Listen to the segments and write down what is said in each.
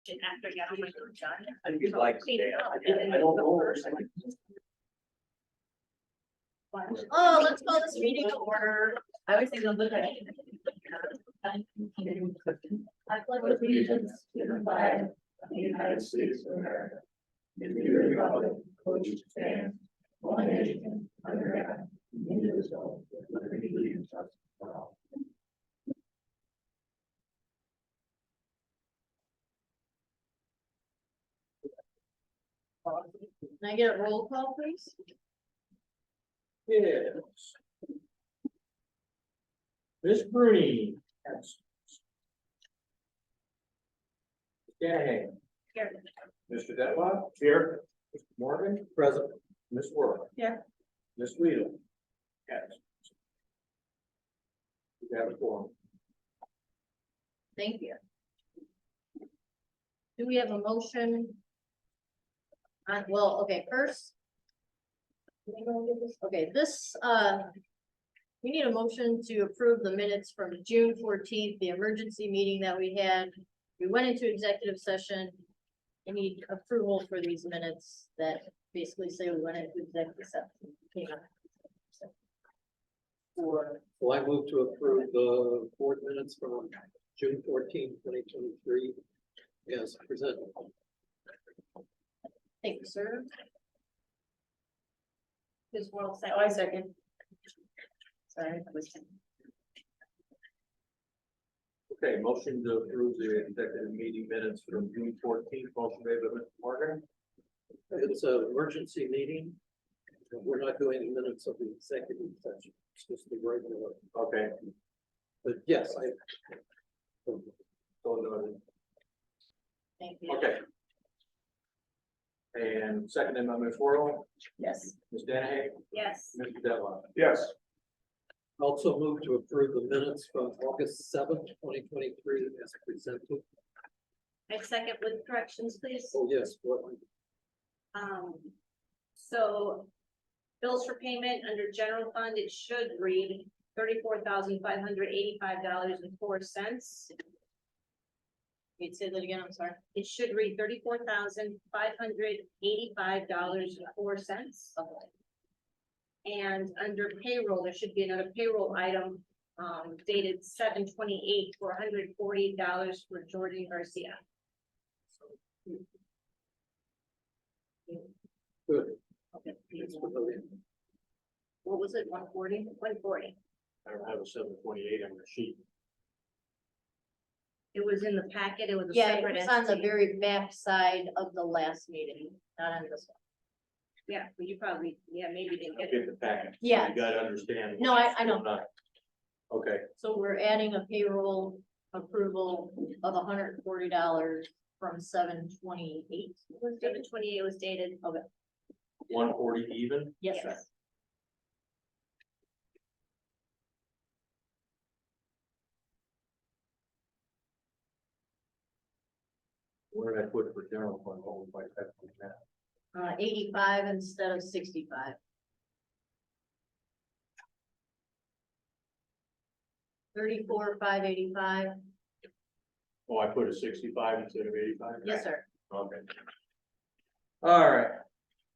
question after you have done. I'd like to stay on. I don't know. Oh, let's call this meeting to order. I always think of look at it. I pledge allegiance to the flag of the United States of America, and to the republic for which it stands, one nation, under God, indivisible, with liberty and justice for all. Can I get a roll call, please? Yes. Miss Bruni. Yes. Okay. Here. Mr. Detloff. Here. Mr. Morgan. Present. Miss Worrell. Here. Miss Weedle. Yes. We have a forum. Thank you. Do we have a motion? Well, okay, first. Okay, we need a motion to approve the minutes from June 14th, the emergency meeting that we had. We went into executive session. We need approval for these minutes that basically say we went into executive session. Came out. Well, I move to approve the board minutes from June 14, 2023 as presented. Thank you, sir. Ms. Worrell, Oh, I second. sorry. Okay, motion to approve the executive meeting minutes from June 14th, motion made by Mr. Morgan. It's an emergency meeting. And we're not doing the minutes of the executive session. It's just the regular. Okay. But yes, So noted. Thank you. Okay. And seconded by Ms. Worrell, Yes. Ms. Danahay, Yes. Mr. Detloff. Yes. also move to approve the minutes from August 7th, 2023 as presented. I second with corrections, please. Oh, yes, what, So bills for payment under general fund, it should read $34,585.04. You'd say that again, I'm sorry. It should read $34,585.04. And under payroll, there should be another payroll item, dated 7/28 for $140 for Jordan Garcia. good. Okay. Thanks for the- What was it, 140? 140. I don't have a 728 on the sheet. It was in the packet, it was a Yeah, it separate was on the entity. very back side of the last meeting, not on this one. Yeah, but you probably, maybe didn't get it. Get the package. Yeah. You gotta understand. No, I know. Okay, So we're adding a payroll approval of $140 from 7/28. 7/28 was dated. Okay, 140 even? yes, sir. Where did I put for general fund? What was my estimate now? 85 instead of 65. $34,585. Oh, I put a 65 instead of 85? Yes, sir. Okay. All right.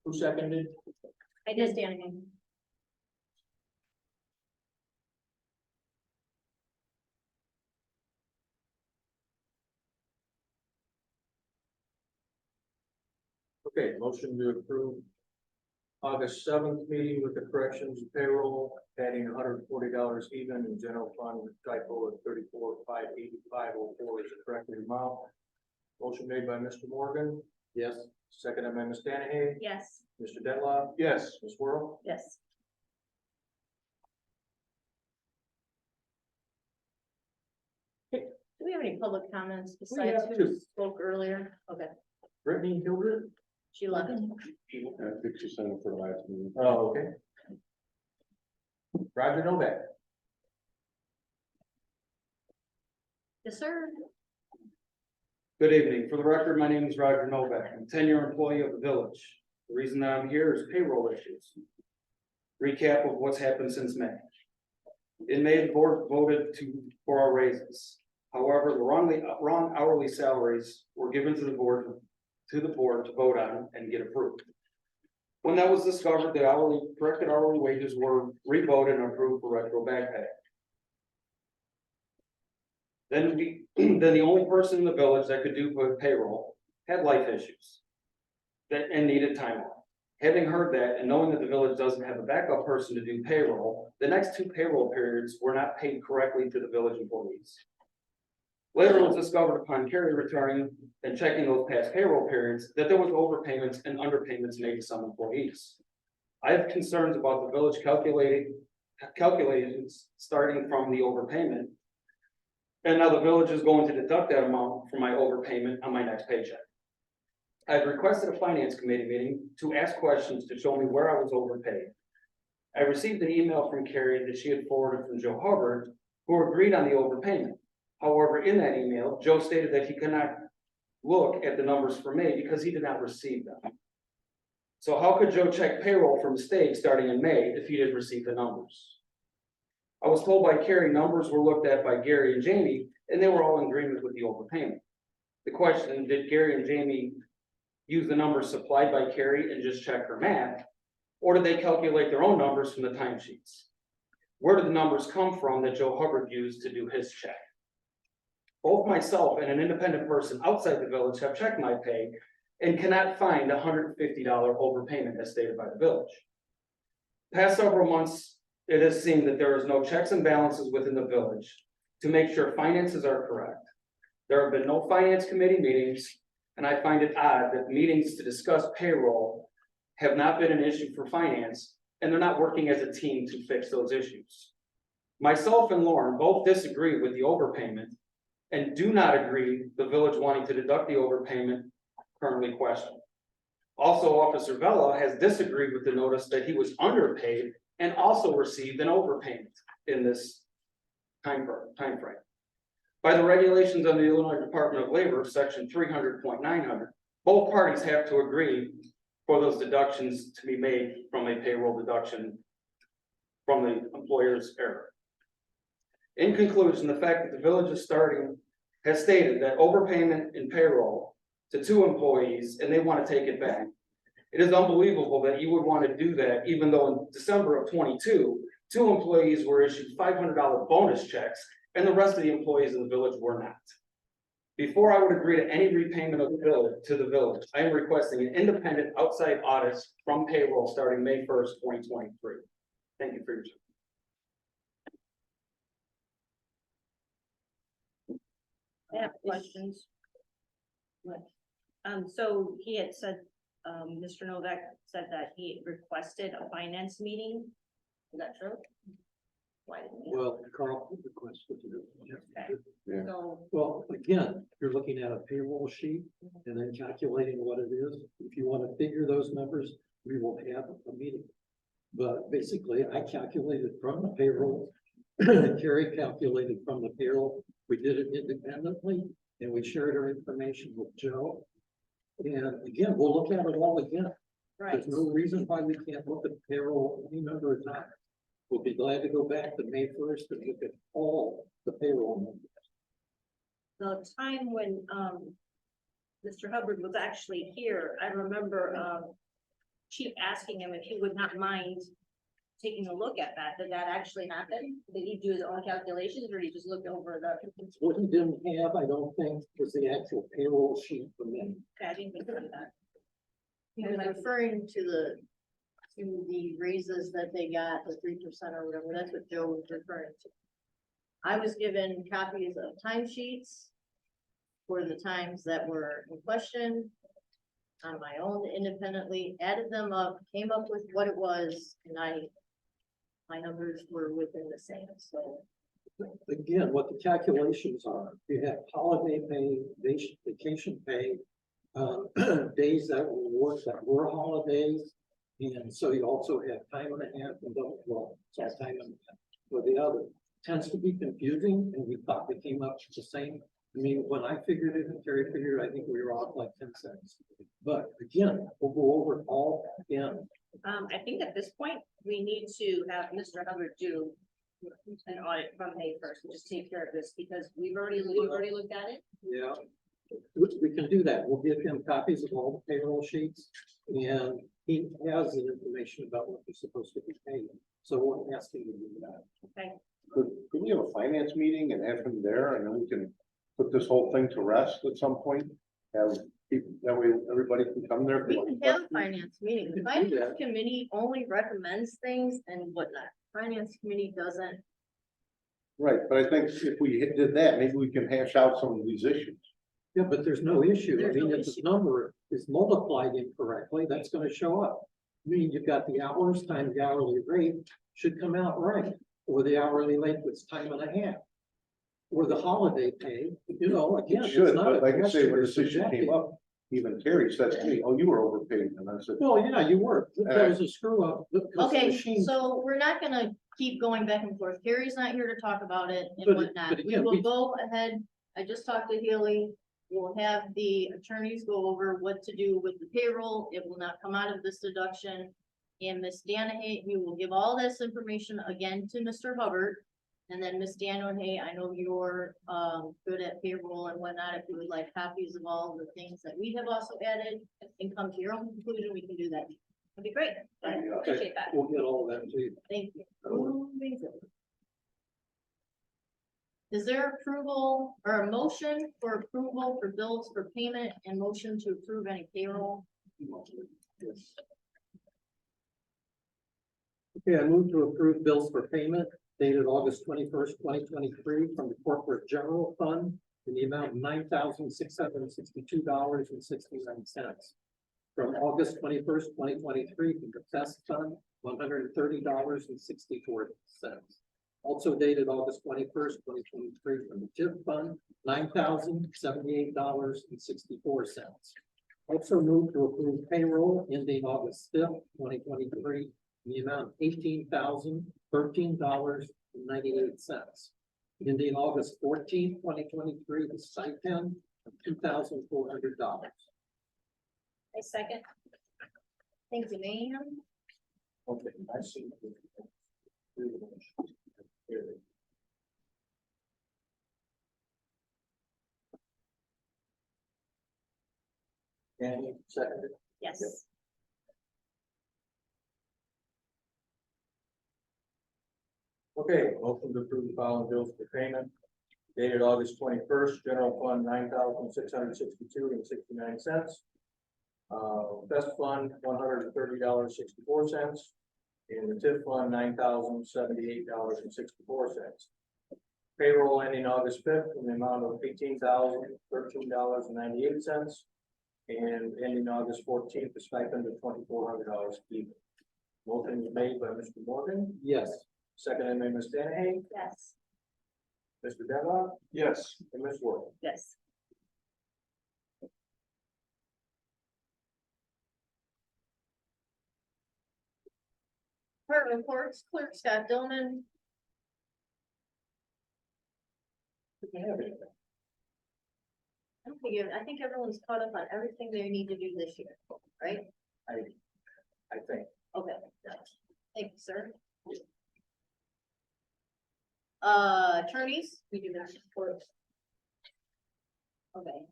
Who seconded? I did, Danny. Okay, motion to approve August 7th meeting with the corrections payroll, adding $140 even in general fund typo of 34,585.04 is the corrected amount. Motion made by Mr. Morgan, Yes, seconded by Ms. Danahay, Yes. Mr. Detloff. Yes. Ms. Worrell. Yes. Do we have any public comments besides have who two. spoke earlier? Okay, Brittany Hildred. she left. I think she sent it for the last meeting. Oh, okay. Roger Novak. Yes, sir. Good evening. For the record, my name is Roger Novak. I'm a 10-year employee of the village. The reason that I'm here is payroll issues. Recap of what's happened since May. In May, the board voted for our raises. However, the wrong hourly salaries were given to the board to vote on and get approved. When that was discovered, the corrected hourly wages were re-voted and approved for retro back pay. Then the only person in the village that could do payroll had life issues and needed time off. Having heard that and knowing that the village doesn't have a backup person to do payroll, the next 2 payroll periods were not paid correctly to the village employees. Later, it was discovered upon Carrie returning and checking those past payroll periods that there was overpayments and underpayments made to some employees. I have concerns about the village calculations starting from the overpayment. And now the village is going to deduct that amount from my overpayment on my next paycheck. I've requested a finance committee meeting to ask questions to show me where I was overpaid. I received an email from Carrie that she had forwarded from Joe Hubbard, who agreed on the overpayment. However, in that email, Joe stated that he could not look at the numbers for May because he did not receive them. So how could Joe check payroll for mistakes starting in May if he didn't receive the numbers? I was told by Carrie numbers were looked at by Gary and Jamie, and they were all in agreement with the overpayment. The question, did Gary and Jamie use the numbers supplied by Carrie and just check her math? Or did they calculate their own numbers from the timesheets? Where did the numbers come from that Joe Hubbard used to do his check? Both myself and an independent person outside the village have checked my pay and cannot find a $150 overpayment as stated by the village. Past several months, it has seemed that there is no checks and balances within the village to make sure finances are correct. There have been no finance committee meetings, and I find it odd that meetings to discuss payroll have not been an issue for finance, and they're not working as a team to fix those issues. Myself and Lauren both disagree with the overpayment and do not agree the village wanting to deduct the overpayment currently questioned. Also, Officer Vella has disagreed with the notice that he was underpaid and also received an overpayment in this time frame. By the regulations of the Illinois Department of Labor, section 300.900, both parties have to agree for those deductions to be made from a payroll deduction from the employer's error. In conclusion, the fact that the village has stated that overpayment in payroll to 2 employees and they want to take it back. It is unbelievable that you would want to do that, even though in December of 22, 2 employees were issued $500 bonus checks and the rest of the employees of the village were not. Before I would agree to any repayment of the village, I am requesting an independent outside audit from payroll starting May 1st, 2023. Thank you for your time. I have questions. So he had said, Mr. Novak said that he requested a finance meeting. Is that true? Why didn't he? Well, Carl requested to do. Okay. Yeah. So, Well, again, you're looking at a payroll sheet and then calculating what it is. If you want to figure those numbers, we will have a meeting. But basically, I calculated from the payroll. Carrie calculated from the payroll. We did it independently and we shared our information with Joe. And again, we'll look at it all again. right, There's no reason why we can't look at payroll any number of times. We'll be glad to go back to May 1st and look at all the payroll numbers. the time when, Mr. Hubbard was actually here, I remember, Chief asking him if he would not mind taking a look at that. Did that actually happen? Did he do his own calculations or did he just look over the? What he didn't have, I don't think, was the actual payroll sheet for me. Okay, I didn't think of that. He was referring to the raises that they got, the 3% or whatever, that's what Joe was referring to. I was given copies of timesheets for the times that were in question on my own independently, added them up, came up with what it was, and my numbers were within the same, so. Again, what the calculations are, you have holiday pay, vacation pay, days that were holidays. And so you also have time and a half and double, well, it's all time and a half. But the other tends to be confusing and we thought we came up with the same. I mean, when I figured it and Terry figured it, I think we were off like 10 cents. But again, we'll go over it all again. I think at this point, we need to have Mr. Hubbard do an audit from May first, just take care of this, because we've already looked at it. Yeah. We can do that. We'll give him copies of all the payroll sheets, and he has the information about what he's supposed to be paying. So we'll ask him to do that. Could we have a finance meeting and have him there and then we can put this whole thing to rest at some point? Have people, that way everybody can come there. if they We want can have a questions. finance meeting. The We can do finance that. committee only recommends things and whatnot. Finance committee doesn't. Right, but I think if we did that, maybe we can hash out some of these issues. Yeah, but there's no issue. I There's mean, no if the issue. number is multiplied incorrectly, that's gonna show up. I mean, you've got the hours times the hourly rate should come out right, or the hourly rate was time and a half. Or the holiday pay, you know, again, It it's should, not a but like I say, question, when it's this issue subjective. came up, even Terry said, hey, oh, you were overpaid, and I said, Well, yeah, you were. There was a screw up. because the Okay, machine- so we're not gonna keep going back and forth. Carrie's not here to talk about it and But- whatnot. but We again, will we- go ahead. I just talked to Haley. We'll have the attorneys go over what to do with the payroll. It will not come out of this deduction. And Ms. Danahay, we will give all this information again to Mr. Hubbard. And then Ms. Danahay, I know you're, good at payroll and whatnot. If you would like copies of all the things that we have also added and come to your own conclusion, we can do that. That'd be great. I appreciate that. We'll get all of that to you. Thank you. Amazing. Is there approval or a motion for approval for bills for payment and motion to approve any payroll? Okay, I move to approve bills for payment dated August 21st, 2023 from the corporate general fund in the amount of $9,662.69. From August 21st, 2023 from the test fund, $130.64. Also dated August 21st, 2023 from the TIP fund, $9,078.64. Also move to approve payroll ending August 5th, 2023 in the amount of $18,013.98. Ending August 14th, 2023, the stipend of $2,400. A second. Thank you, ma'am. Okay, I see. Danny, seconded. Yes. Okay, motion to approve the following bills for payment. Dated August 21st, general fund $9,662.69. Best fund $130.64. And the TIF fund $9,078.64. Payroll ending August 5th in the amount of $18,013.98. And ending August 14th, the stipend of $2,400 even. Motion was made by Mr. Morgan, Yes. seconded by Ms. Danahay, Yes. Mr. Devon, Yes. and Ms. Wood. Yes. Department reports, clerk Scott Dillman. I think everyone's caught up on everything they need to do this year, right? I think. Okay. Thank you, sir. Attorneys, we do that for. Okay,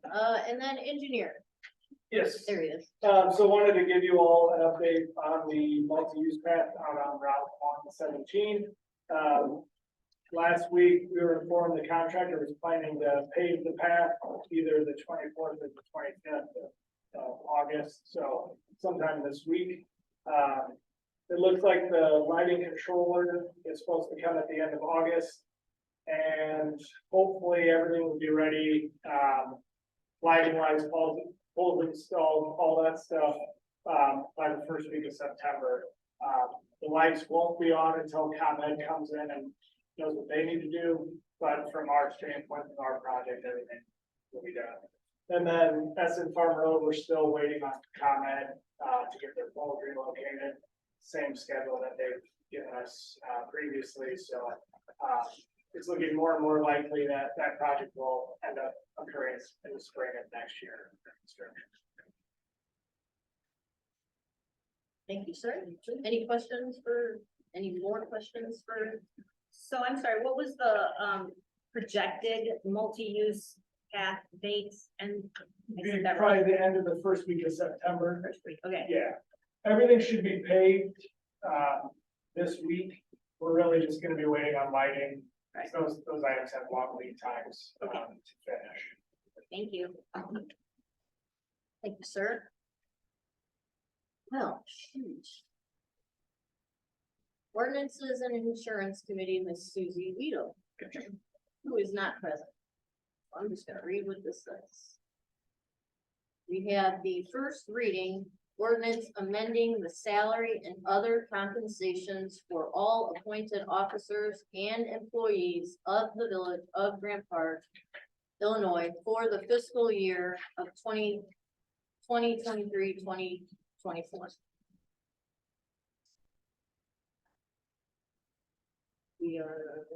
and then engineer, Yes, there he is. so wanted to give you all an update on the multi-use path out on Route 117. Last week, we were informed the contractor was planning to pave the path either the 24th or the 25th of August, so sometime this week. It looks like the lighting controller is supposed to come at the end of August. And hopefully everything will be ready, lighting wise, poles installed, all that stuff, by the first week of September. The lights won't be on until ComEd comes in and knows what they need to do, but from our standpoint, from our project, everything will be done. And then Essen Farm Road, we're still waiting on ComEd, to get their poles relocated. Same schedule that they've given us, previously, so, it's looking more and more likely that that project will end up occurring in the spring of next year. Thank you, sir. Any questions for, any more questions for So I'm sorry, what was the, projected multi-use path dates and? I said that Probably right. the end of the first week of September. First week, okay, Yeah, everything should be paved, this week. We're really just gonna be waiting on lighting. Right. Those items have long lead times, to finish. thank you. Thank you, sir. Well, shoot. Ordinances and Insurance Committee, Miss Susie Vito, who is not present. I'm just gonna read what this says. We have the first reading, ordinance amending the salary and other compensations for all appointed officers and employees of the village of Grant Park, Illinois, for the fiscal year of 2023-2024. We are.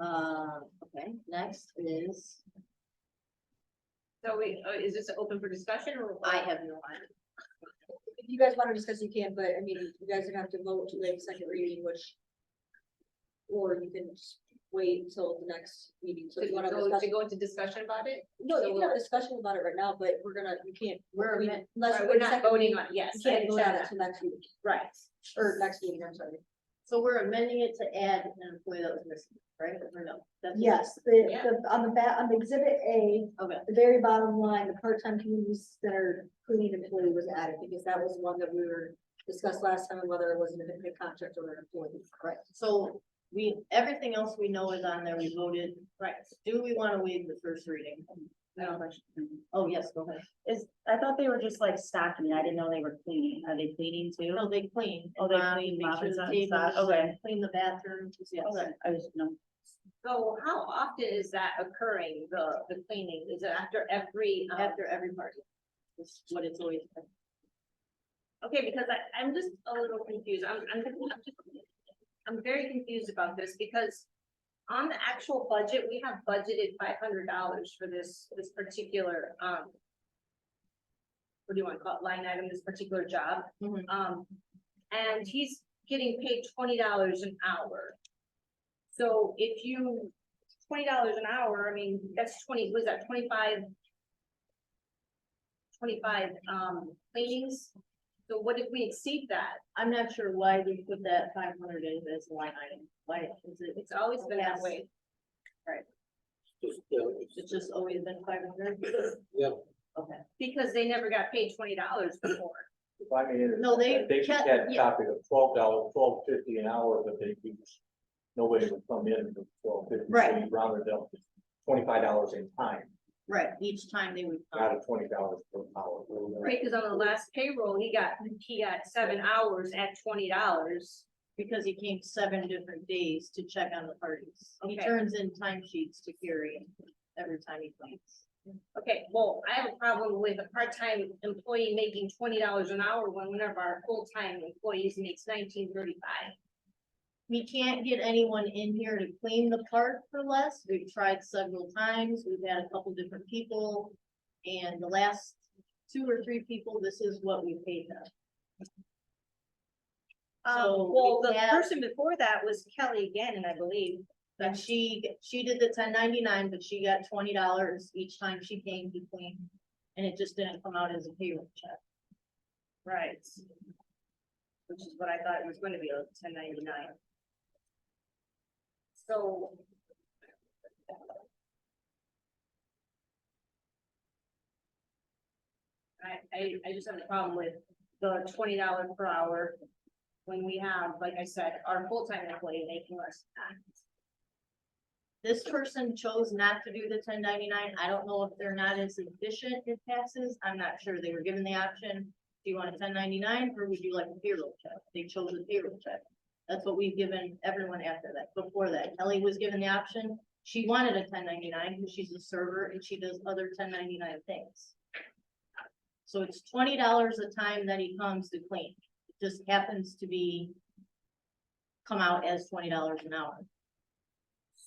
Okay, next is, So is this open for discussion or? I have no idea. If you guys want to discuss, you can, but I mean, you guys are gonna have to vote to make second reading, which. Or you can just wait until the next meeting, so if you wanna discuss. To go into discussion about it? No, you can have a discussion about it right now, but you can't. We're we- amend- unless Right, we're we're not second voting reading, on, yes. You I can't vote on understand it that. till next week, Right, or next meeting, I'm sorry. So we're amending it to add an employee that was missing, right? Or no? That's- Yes, Yeah. on the back, on the exhibit A, Okay, the very bottom line, the part-time community center cleaning employee was added, because that was one that we were discussed last time, whether it was an independent contract or an employee, correct? so everything else we know is on there, we voted, right? Do we want to waive the first reading? no, Oh, yes, go ahead. I thought they were just like stocking, I didn't know they were cleaning, are they cleaning too? No, they clean. Oh, they Mop, clean, make mop sure and the stuff and stuff. tables, Okay. Clean the bathrooms, yes. Okay, I just know. so how often is that occurring, the cleaning, is it after every, After every party. That's what it's always been. okay, because I'm just a little confused, I'm very confused about this, because on the actual budget, we have budgeted $500 for this particular, what do you want to call it, line item, this particular job. Mhm. And he's getting paid $20 an hour. So if you, $20 an hour, I mean, that's 20, was that 25 cleanings? So what if we exceed that? I'm not sure why we put that 500 in as a line item. Why is it? It's always been that way. Just, It's just always been 500? yeah, Okay. Because they never got paid $20 before. If I may. No, they They kept- had a yeah. copy of $12.50 an hour, but they use, nobody would come in for $12.50. so Right. you rounded up to $25 in time, Right, each time they would. not at $20 per hour. Right, because on the last payroll, he got 7 hours at $20. Because he came 7 different days to check on the parties. He Okay. turns in timesheets to carry every time he claims. Okay, well, I have a problem with a part-time employee making $20 an hour when one of our full-time employees makes $19.35. We can't get anyone in here to clean the park for less. We've tried several times. We've had a couple different people. And the last 2 or 3 people, this is what we paid them. So Well, we the have- person before that was Kelly Gannon, I believe. And she did the 1099, but she got $20 each time she came to clean. And it just didn't come out as a payroll check. Right. Which is what I thought it was gonna be, a 1099. So. I just have a problem with the $20 per hour. When we have, like I said, our full-time employee making less than that. This person chose not to do the 1099. I don't know if they're not as efficient in taxes. I'm not sure. They were given the option. Do you want a 1099 or would you like a payroll check? They chose a payroll check. That's what we've given everyone after that. Before that, Kelly was given the option. She wanted a 1099 because she's a server and she does other 1099 things. So it's $20 a time that he comes to clean. It just happens to be come out as $20 an hour.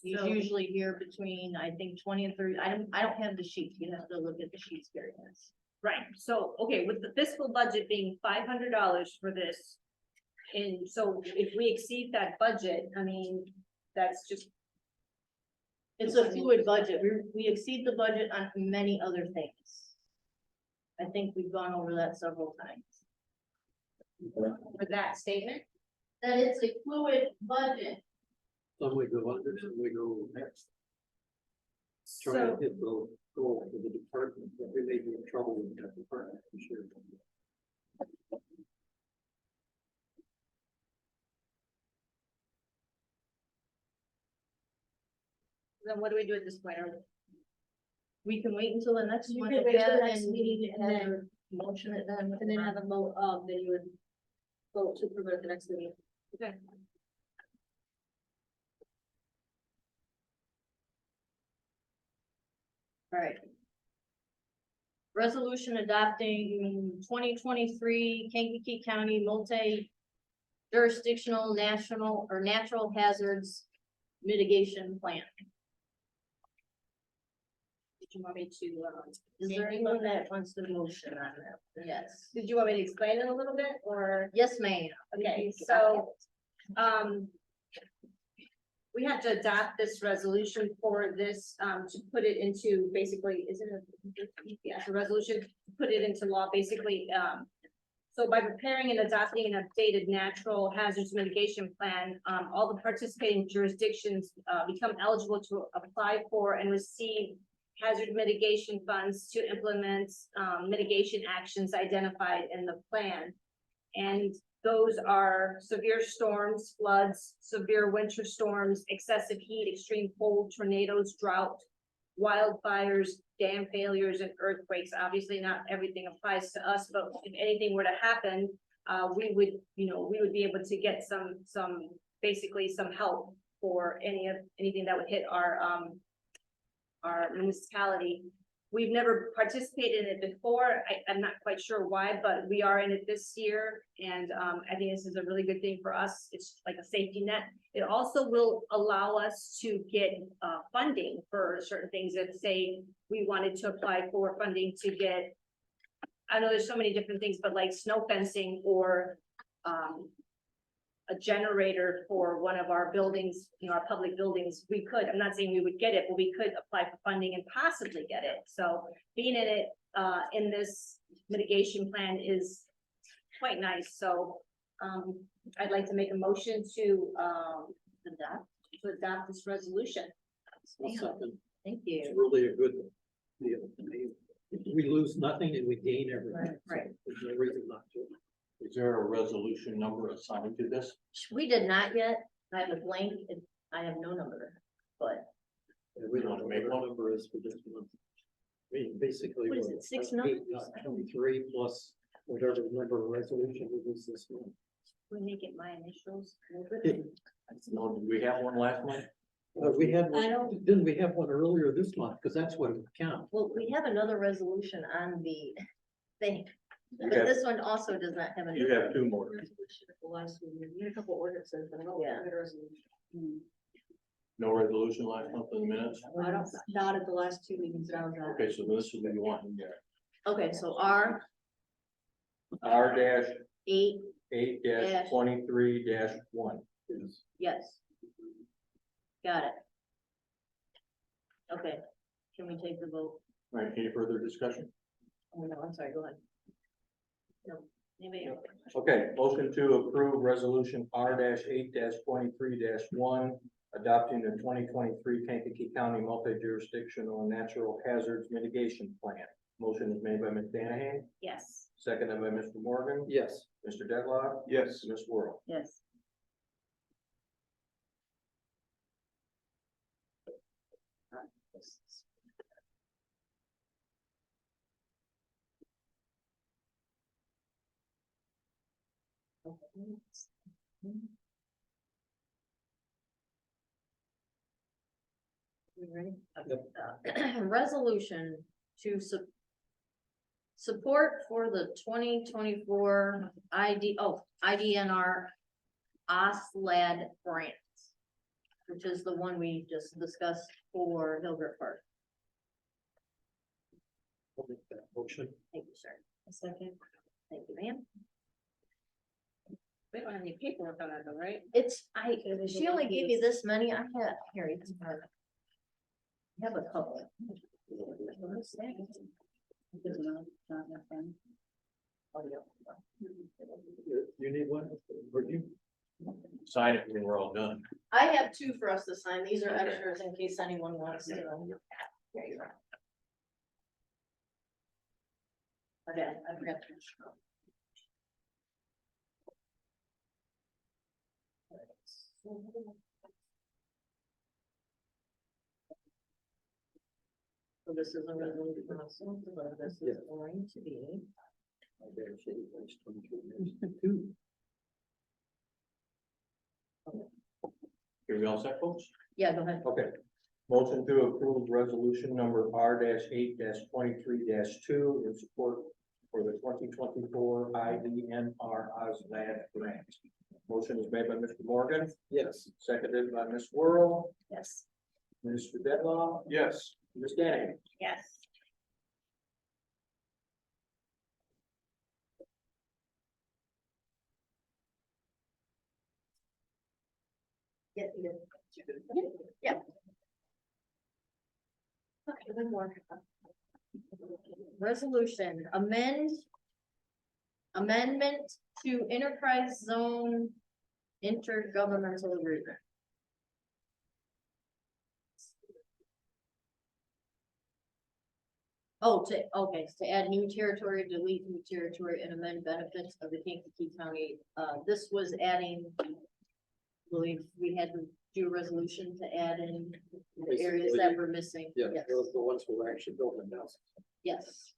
He's So- usually here between, I think, 20 and 30. I don't have the sheets. You have to look at the sheets very nice. Right, so, okay, with the fiscal budget being $500 for this. And so if we exceed that budget, I mean, that's just, It's a fluid budget. We exceed the budget on many other things. I think we've gone over that several times. for that statement. That it's a fluid budget. Some we go under, some we go next. Try So, to hit the goal for the department, but we may be in trouble with that department, for sure. then what do we do at this point? We can wait until the next You one. can if wait till that, the next and meeting and have then- your Motion it then. And then have a then you would vote to approve it at the next meeting. Okay. All right. Resolution adopting 2023 Kankakee County multi-jurisdictional national or natural hazards mitigation plan. Did you want me to, Is there anyone that wants the motion on that? Yes. did you want me to explain it a little bit, or? Yes, ma'am. Okay, so, we have to adopt this resolution for this, to put it into, basically, is it a, yes, a resolution, to put it into law, basically, so by preparing and adopting an updated natural hazards mitigation plan, all the participating jurisdictions, become eligible to apply for and receive hazard mitigation funds to implement, mitigation actions identified in the plan. And those are severe storms, floods, severe winter storms, excessive heat, extreme cold, tornadoes, drought, wildfires, dam failures, and earthquakes. Obviously, not everything applies to us, but if anything were to happen, we would be able to get basically some help for anything that would hit our municipality. We've never participated in it before. I'm not quite sure why, but we are in it this year. And I think this is a really good thing for us. It's like a safety net. It also will allow us to get funding for certain things that say we wanted to apply for funding to get. I know there's so many different things, but like snow fencing or a generator for one of our buildings, our public buildings, we could, I'm not saying we would get it, but we could apply for funding and possibly get it. So being in it, in this mitigation plan is quite nice. So, I'd like to make a motion to adopt this resolution. I'll second. Thank It's you. really a good deal. We lose nothing and we gain everything. Right. There's no reason not to. Is there a resolution number assigned to this? We did not yet. I have a blank. I have no number, but And we don't know what the number is for this month. I mean, basically. What is we're it, 6 at numbers? 8.23 plus whatever the number of resolution it is this month. We make it my initials. No, did we have one last month? We had, I don't- didn't we have one earlier this month? Because that's what it would count. well, we have another resolution on the thing. You But have- this one also does not have a. You have two more. The last one, you had a couple ordinances, but I don't Yeah. have a resolution. No resolution last month in the minutes? I don't, not at the last two meetings that I was at. Okay, so this is what you want in there. Okay, so R R dash 8, 8-23-1. yes. Got it. Okay, can we take the vote? All right, any further discussion? Oh, no, I'm sorry, go ahead. No, anybody else? Okay, motion to approve resolution R 8-23-1, adopting the 2023 Kankakee County multi-jurisdictional natural hazards mitigation plan. Motion is made by Ms. Danahay, Yes. seconded by Mr. Morgan, Yes. Mr. Deadlock, Yes. Ms. Worrell. Yes. You ready? Resolution to support for the 2024 IDNR OSLAD grant, which is the one we just discussed for Hildreth Park. I'll make that motion. Thank you, sir. A second. Thank you, ma'am. We don't have any paperwork on that though, right? She only gave you this many. I had, here, you can have. I have a couple. You need one? Or you? Sign it when we're all done. I have two for us to sign. These are extras in case anyone wants to. Here you go. Okay, I forgot to. So this is a resolution also, so this is going to be. Here we all set, folks? Yeah, go ahead. Okay. Motion to approve resolution number R-8-23-2 in support for the 2024 IDNR OSLAD grant. Motion is made by Mr. Morgan, Yes. seconded by Ms. Whirl, Yes. Mr. Dedlaw. Yes. Ms. Danahy. Yes. Yeah. Yeah. Okay, one more. Resolution, amendment to enterprise zone intergovernmental agreement. To add new territory, delete new territory, and amend benefits of the Kankakee County. This was adding, I believe we had to do a resolution to add in the areas that were missing. Yeah, Yes. those are the ones who are actually building now. Yes.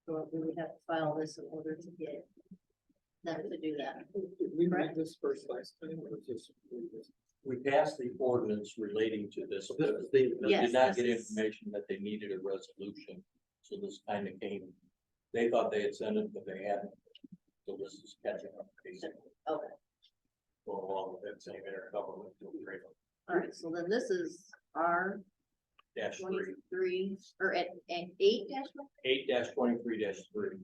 So we would have to file this in order to get them to do that. Did we read this first last time or just? We passed the ordinance relating to this. This is the. But Yes, did not get this is- information that they needed a resolution, so this kind of came, they thought they had sent it, but they hadn't. So this is catching up, basically. Okay, Go along with that same intergovernmental agreement. all right, so then this is R Dash three, 23, or at 8-1? 8-23-3.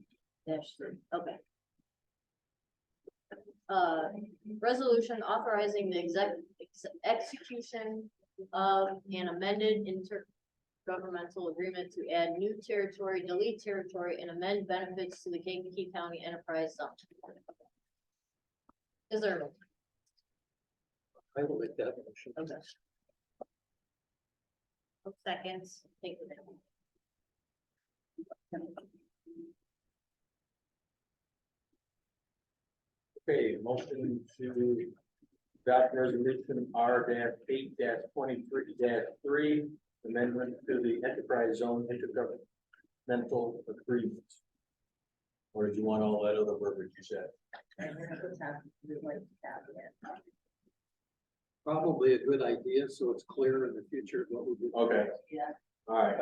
-3, okay. Resolution authorizing the execution of an amended intergovernmental agreement to add new territory, delete territory, and amend benefits to the Kankakee County Enterprise Zone. Is there? I will make that motion. Okay. Seconds. Thank you. Okay, motion to adopt resolution R-8-23-3, amendment to the enterprise zone intergovernmental agreement. Or did you want all that other verbiage you said? Probably a good idea, so it's clear in the future what we do. Okay. Yeah. All right.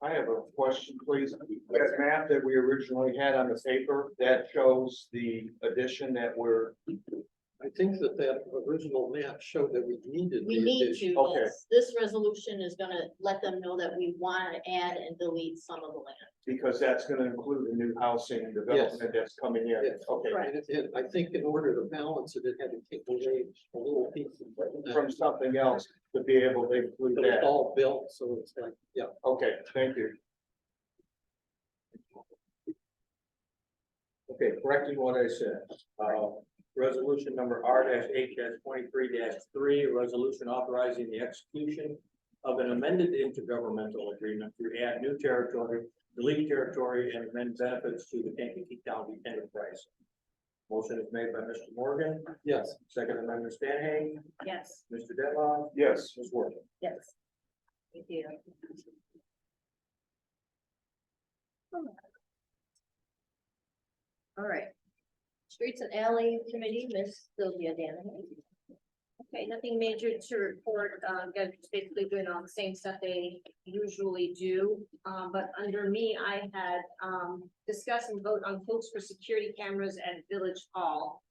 I have a question, please. That map that we originally had on the paper, that shows the addition that we're, I think that original map showed that we needed. We the need addition. to, Okay. yes. This resolution is gonna let them know that we want to add and delete some of the land. because that's gonna include the new housing development that's coming in. Yes. Okay, Right. And I think in order to balance it, it had to take away a little piece of. from something else to be able to include But it's that. all built, so it's like, yeah. Okay, thank you. Okay, correcting what I said. Resolution number R-8-23-3, a resolution authorizing the execution of an amended intergovernmental agreement to add new territory, delete territory, and amend benefits to the Kankakee County Enterprise. Motion is made by Mr. Morgan, Yes. seconded by Ms. Danahy, Yes. Mr. Dedlaw, Yes, Ms. Worthing. Yes. Thank you. All right. Streets and Alley Committee, Miss Sylvia Danahy. Okay, nothing major to report, guys basically doing all the same stuff they usually do. But under me, I had, discuss and vote on quotes for security cameras at Village Hall.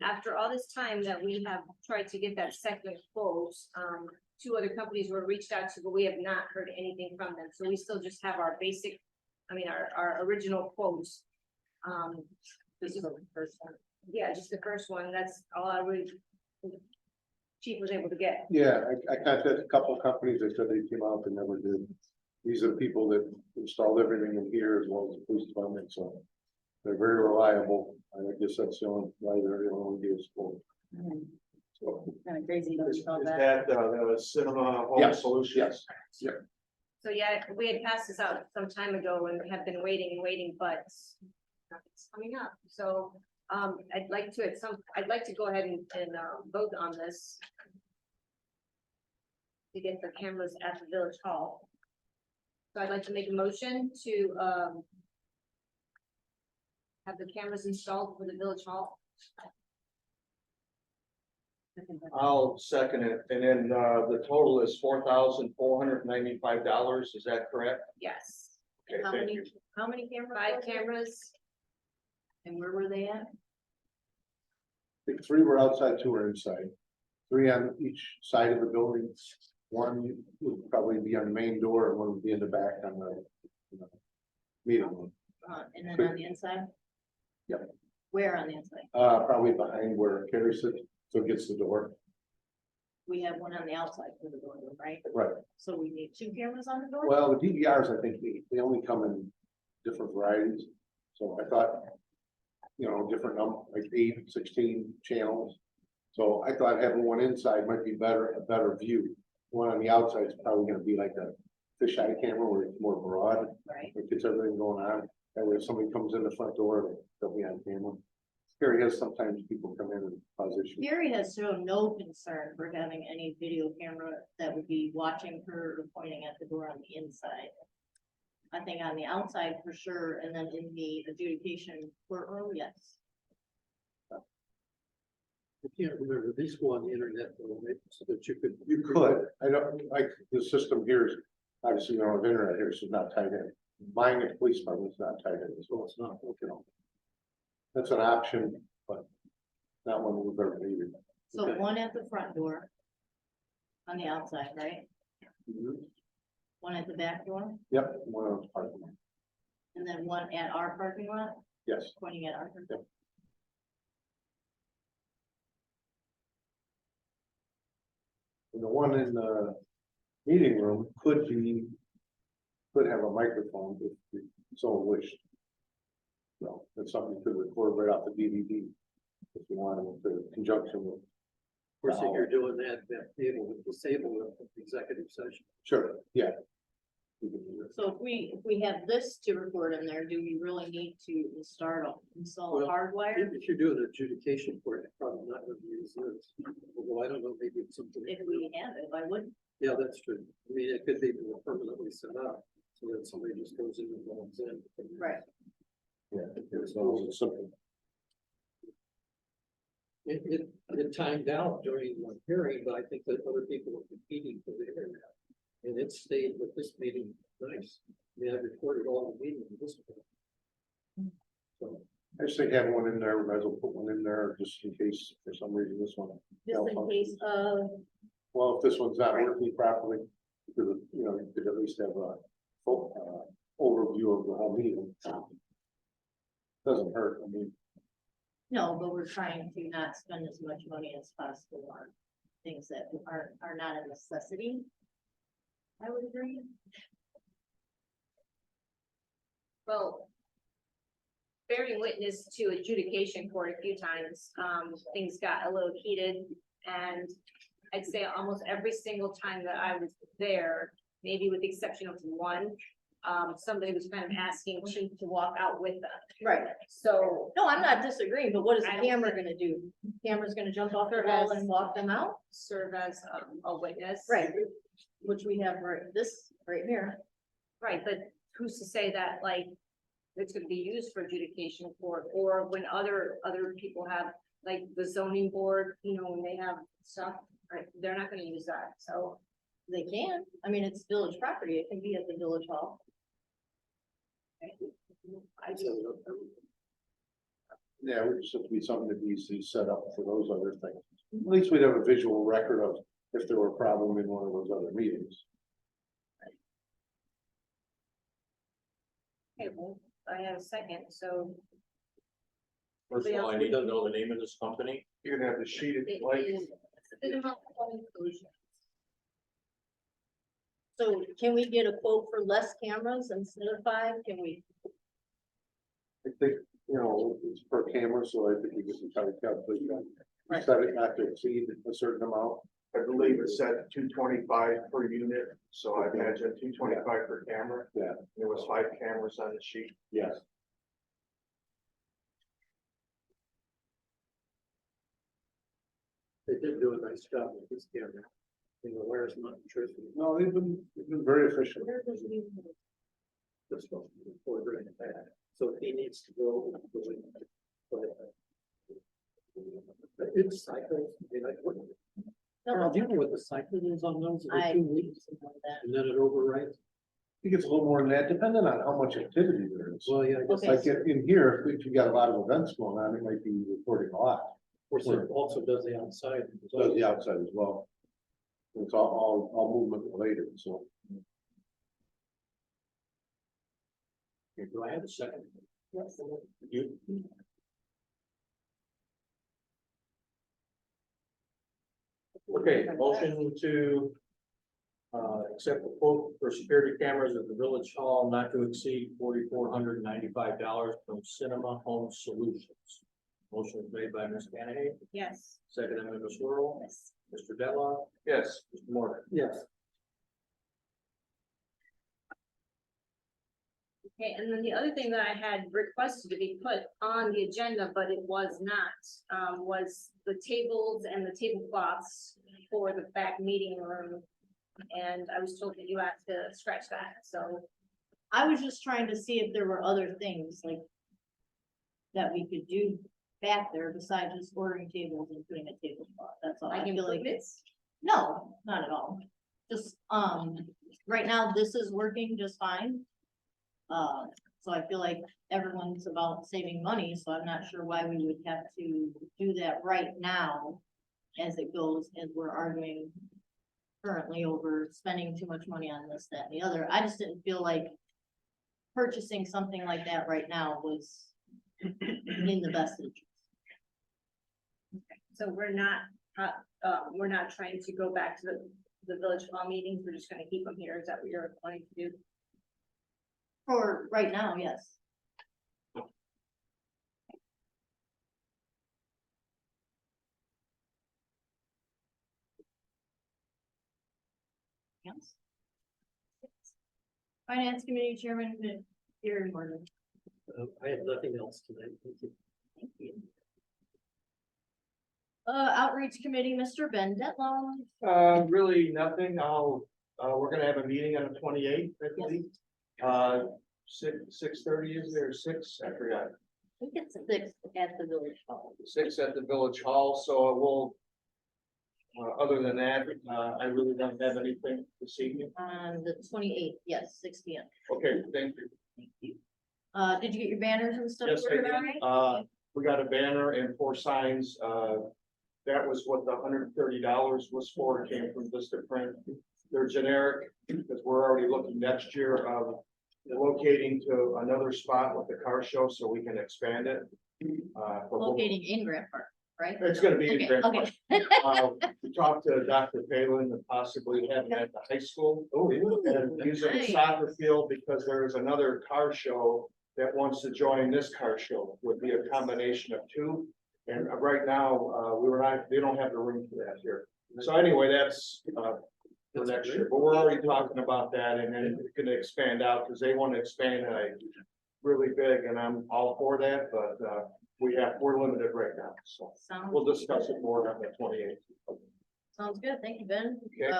After all this time that we have tried to get that second quote, two other companies were reached out to, but we have not heard anything from them, so we still just have our basic, our original quotes. This is the first one. Yeah, just the first one, that's all I would. Chief was able to get. Yeah, I contacted a couple of companies, they said they came out and never did. These are the people that installed everything in here as well as the police department, so they're very reliable. I guess that's the only why they're the only deals for. So, Kind of crazy that we call Is that. that, the Cinema Home Yes, Solutions? yes. So yeah, we had passed this out some time ago and have been waiting and waiting, but nothing's coming up. So I'd like to go ahead and vote on this. To get the cameras at the Village Hall. So I'd like to make a motion to have the cameras installed for the Village Hall. I'll second it, and then, the total is $4,495, is that correct? Yes, Okay, How thank many, you. how many cameras? 5 cameras. And where were they at? I think 3 were outside, 2 were inside. 3 on each side of the building. 1 would probably be on the main door and 1 would be in the back on the meeting room. And then on the inside? Yep. Where on the inside? Probably behind where Carrie sits, so it gets the door. We have one on the outside for the door, right? Right. So we need 2 cameras on the door? Well, the DVRs, I think they only come in different varieties. So I thought, different number, like 8, 16 channels. So I thought having one inside might be a better view. One on the outside is probably gonna be like a fisheye camera where it's more broad. Right. It gets everything going on. That way if somebody comes in the front door, they'll be on camera. Scary has sometimes people come in and cause issues. Gary has shown no concern for having any video camera that would be watching her or pointing at the door on the inside. I think on the outside for sure, and then in the adjudication courtroom, yes. I can't remember, these go on the internet, though, right? So that you could. You could, I don't, like, the system here is, obviously, the internet here, so it's not tied in. Mine at police department is not tied in, so it's not, That's an option, but not one we've ever needed. So Okay. one at the front door. On the outside, right? One at the back door, Yep, one of those parking lot. and then one at our parking lot, Yes, pointing at our. parking lot. and the one in the meeting room could have a microphone if someone wished. So that's something you could record right off the DVD if you wanted to conjunction with. Of course, if you're doing that, be able to disable the executive session. Sure, yeah. You can do that. So if we have this to record in there, do we really need to install a Well, hardwire? If you're doing adjudication for it, probably not going to use this. Although I don't know, maybe it's something. If we have it, I wouldn't. Yeah, that's true. I mean, it could be more permanently set up so that somebody just goes in and logs in. Right. Yeah, as long as it's simple. It timed out during the hearing, but I think that other people were competing for the internet. And it stayed with this meeting nice. I mean, I recorded all the meetings in this one. So, I just think having one in there, we might as well put one in there just in case for some reason this one. Just in case of, Well, if this one's not working properly, you could at least have a full, overview of the whole meeting. Doesn't hurt, I mean, no, but we're trying to not spend as much money as possible on things that are not a necessity. I would agree. Well, bearing witness to adjudication court a few times, things got a little heated. And I'd say almost every single time that I was there, maybe with the exception of one, somebody was kind of asking Chief to walk out with them. Right. So No, I'm not disagreeing, but what is the I don't camera gonna do? Camera's gonna jump off the wall and walk them out? serve as a witness. Right. Which we have right here. Right, but who's to say that like it's gonna be used for adjudication court or when other people have like the zoning board, you know, when they have stuff, right, they're not gonna use that, so. They can, I mean, it's village property, it can be at the village hall. I do. Yeah, it would just have to be something that needs to be set up for those other things. At least we'd have a visual record of if there were a problem in one of those other meetings. Okay, well, I have a second, so. First of all, I need to know the name of this company. You're gonna have to sheet It it like, is Cinema Home Solutions. So can we get a quote for less cameras instead of 5? Can we? I think, you know, it's per camera, so I think we can kind of calculate that. Right. Set it not to exceed a certain amount. I believe it said 225 per unit, so I Okay. imagine 225 per camera. Yeah. There was 5 cameras on the sheet. Yes. They did do a nice job with this camera. You know, where's not intrusive, No, they've been very efficient. this one, before doing that. So if he needs to go. But it's cycles, I mean, like, what? Carl, do you know what the cycle is on those? Is it I- 2 weeks? And then it overwrites? I think it's a little more than that, depending on how much activity there is. Well, yeah, I guess. Okay. Like in here, if you got a lot of events going on, it might be recording a lot. Of course, it also does the outside. Does the outside as well. It's all movement related, so. Okay, do I have a second? Yes. You? Okay, motion to accept the quote for security cameras at the village hall not to exceed $4,495 from Cinema Home Solutions. Motion is made by Ms. Kanahay, Yes. second by Ms. Whirl, Yes. Mr. Dedlock, Yes, Mr. Morgan. Yes. Okay, and then the other thing that I had requested to be put on the agenda, but it was not, was the tables and the tablecloths for the back meeting room. And I was told that you had to scratch that, so. I was just trying to see if there were other things like that we could do back there besides just ordering tables and putting a tablecloth. That's all. I Like feel like improvements? no, not at all. Just, right now this is working just fine. So I feel like everyone's about saving money, so I'm not sure why we would have to do that right now as it goes, as we're arguing currently over spending too much money on this, that, and the other. I just didn't feel like purchasing something like that right now was in the best interest. So we're not trying to go back to the village hall meetings, we're just gonna keep them here, is that what you're wanting to do? For right now, yes. Yes. Finance Committee Chairman, Gary Morgan. I have nothing else tonight. Thank you. Thank you. Outreach Committee, Mr. Ben Detlow. really nothing. We're gonna have a meeting on the 28th, I believe. 6:30 is there, 6? I forgot. I think it's 6 at the village hall. 6 at the village hall, so we'll. Other than that, I really don't have anything this evening. On the 28th, yes, 6 P M. Okay, thank you. Thank you. Did you get your banners and stuff? Yes, I ordered did. all right? We got a banner and 4 signs. That was what the $130 was for. It came from Vista Print. They're generic because we're already looking next year of locating to another spot with the car show so we can expand it. But we'll- Locating in Grant Park, right? It's gonna be in Okay, Grant Park. okay. We talked to Dr. Palin and possibly having it at the high school. Oh, yeah. And using the Nice. soccer field because there is another car show that wants to join this car show, would be a combination of 2. And right now, they don't have the room for that here. So anyway, that's, for next year, but we're already talking about that and then it's gonna expand out because they want to expand really big and I'm all for that, but, we're limited right now, so Sounds we'll discuss it more on the 28th. Sounds good. Thank you, Ben. Okay.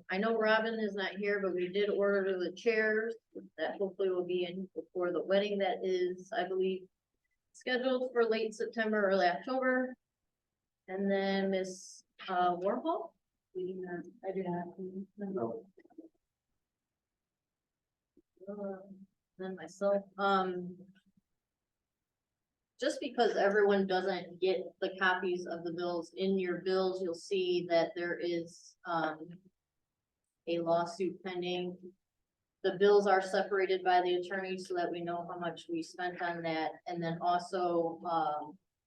I know Robin is not here, but we did order the chairs that hopefully will be in before the wedding that is, I believe, scheduled for late September, early October. And then Ms. Warhol? I do not. No. Then myself, just because everyone doesn't get the copies of the bills, in your bills, you'll see that there is, a lawsuit pending. The bills are separated by the attorney so that we know how much we spent on that, and then also,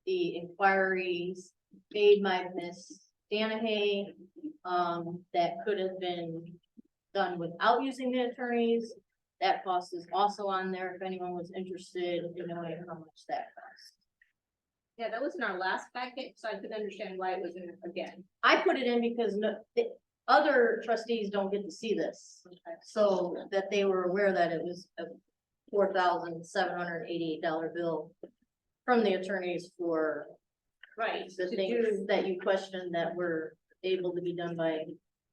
the inquiries made by Ms. Danahay, that could have been done without using the attorneys. That cost is also on there if anyone was interested in knowing how much that cost. Yeah, that was in our last packet, so I could understand why it was in it again. I put it in because the other trustees don't get to see this, so that they were aware that it was a $4,788 bill from the attorneys for Right, the to things do, that you questioned that were able to be done by,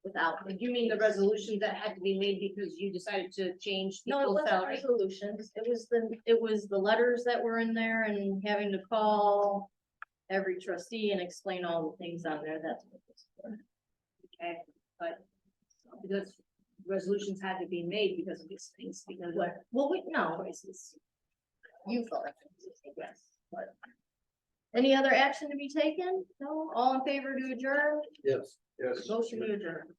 without. you mean the resolutions that had to be made because you decided to change No, it people's wasn't salary? resolutions, it was the letters that were in there and having to call every trustee and explain all the things on there, that's what it was for. Okay, but because resolutions had to be made because of these things, because of Well, we, no, choices. you thought, yes, but. Any other action to be taken? No, all in favor to adjourn? Yes. Yes. Motion to adjourn.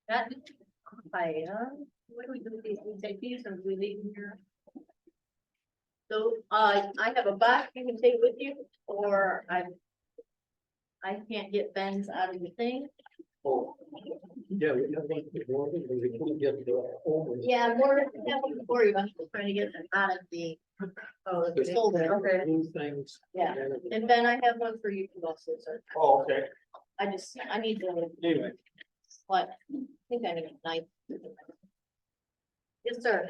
That, What do we do with these? We take these or we leave them here? so, I have a box you can take with you, or I can't get Ben's out of the thing. Oh, Yeah, we have one more, but we couldn't get the over. Yeah, more, before you, I'm just trying to get them out of the, oh, it's still there, okay. New things. Yeah. And Ben, I have one for you too also, sir. Oh, okay. I need to, anyway. what, I think I need a knife. Yes, sir.